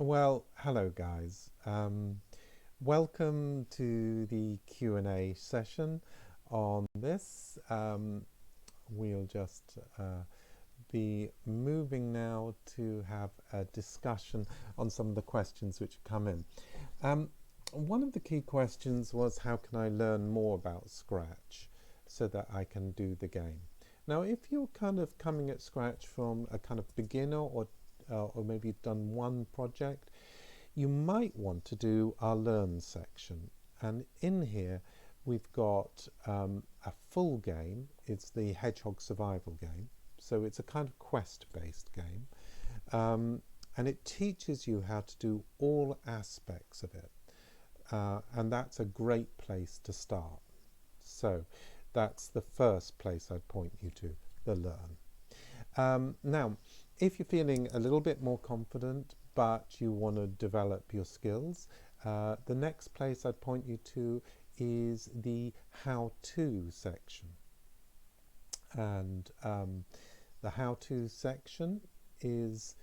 Well, hello guys. Welcome to the Q&A session on this. We'll just be moving now to have a discussion on some of the questions which come in. One of the key questions was, how can I learn more about Scratch so that I can do the game? Now, if you're kind of coming at Scratch from a kind of beginner or maybe you've done one project, you might want to do our Learn section. And in here, we've got a full game. It's the Hedgehog Survival game. So it's a kind of quest-based game. And it teaches you how to do all aspects of it. And that's a great place to start. So that's the first place I'd point you to, the Learn. Now, if you're feeling a little bit more confident, but you want to develop your skills, the next place I'd point you to is the How-To section. And the How-To section is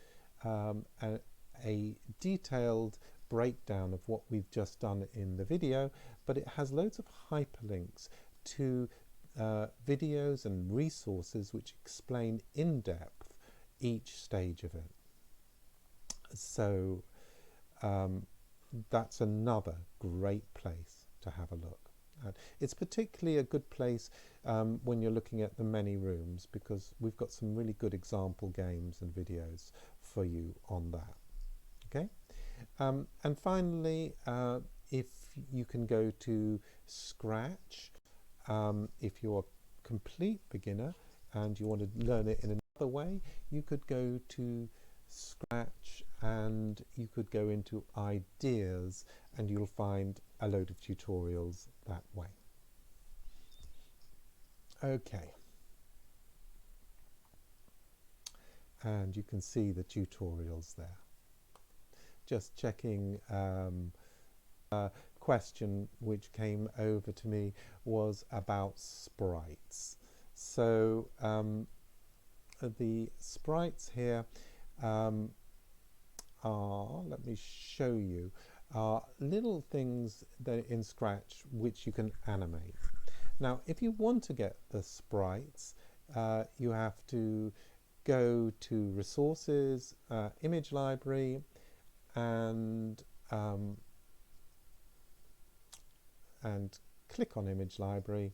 a detailed breakdown of what we've just done in the video, but it has loads of hyperlinks to videos and resources which explain in depth each stage of it. So that's another great place to have a look. It's particularly a good place when you're looking at the many rooms, because we've got some really good example games and videos for you on that. Okay, and finally, if you can go to Scratch, if you're a complete beginner and you want to learn it in another way, you could go to Scratch and you could go into Ideas and you'll find a load of tutorials that way. Okay, and you can see the tutorials there. Just checking, a question which came over to me was about sprites. So the sprites here are, let me show you, are little things that in Scratch which you can animate. Now, if you want to get the sprites, you have to go to Resources, Image Library, and click on Image Library,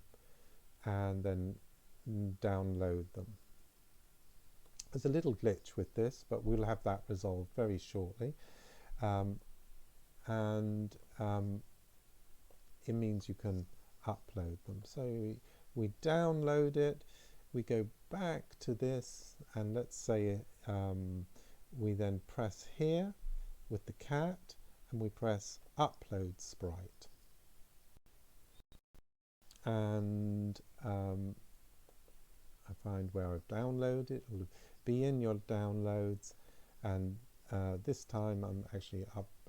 and then download them. There's a little glitch with this, but we'll have that resolved very shortly. It means you can upload them. So we download it, we go back to this, and let's say we then press here with the cat, and we press Upload Sprite. And I find where I've downloaded it. It'll be in your downloads, and this time I'm actually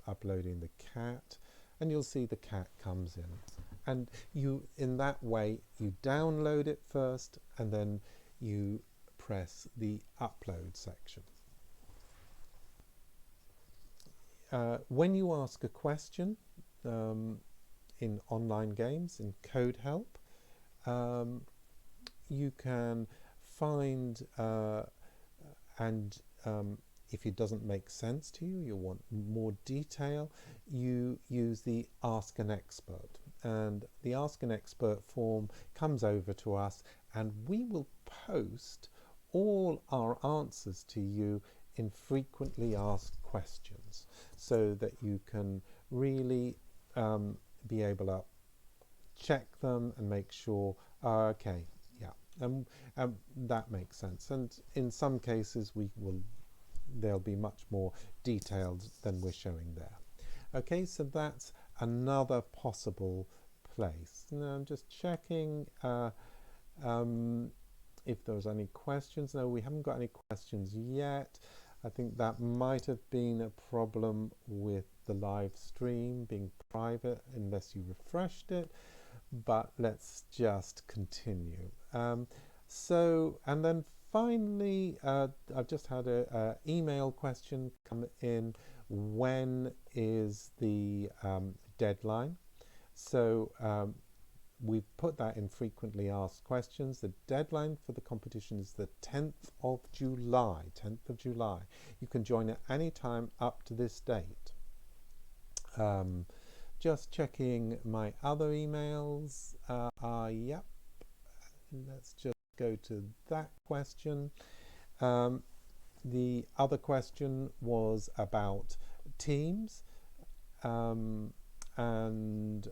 uploading the cat, and you'll see the cat comes in, and you, in that way, you download it first and then you press the upload section. When you ask a question in online games, in Code Help, you can find if it doesn't make sense to you, you want more detail, you use the Ask an Expert. And the Ask an Expert form comes over to us, and we will post all our answers to you in frequently asked questions, so that you can really be able to check them and make sure, okay, yeah, that makes sense. And in some cases they'll be much more detailed than we're showing there. Okay, so that's another possible place. Now I'm just checking if there's any questions. No, we haven't got any questions yet. I think that might have been a problem with the live stream being private unless you refreshed it, but let's just continue. And then finally, I've just had an email question come in, when is the deadline. So we've put that in frequently asked questions. The deadline for the competition is the 10th of July. 10th of July. You can join at any time up to this date. Just checking my other emails. Yep. Let's just go to that question. The other question was about teams. And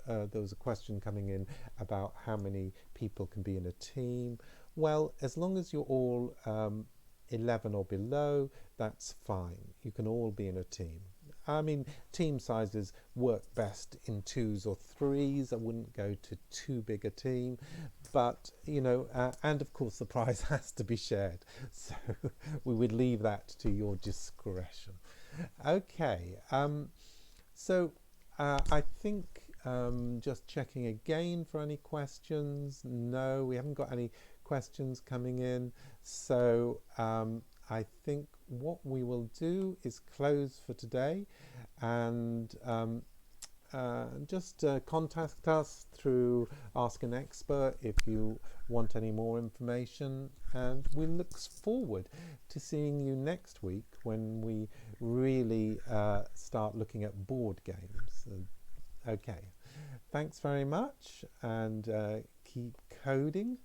there was a question coming in about how many people can be in a team. Well, as long as you're all 11 or below, that's fine. You can all be in a team. I mean, team sizes work best in 2s or 3s. I wouldn't go to too big a team, but you know, and of course the prize has to be shared. So we would leave that to your discretion. Okay, so I think just checking again for any questions. No, we haven't got any questions coming in. So I think what we will do is close for today, and just contact us through Ask an Expert if you want any more information, and we look forward to seeing you next week when we really start looking at board games. Okay, thanks very much, and keep coding.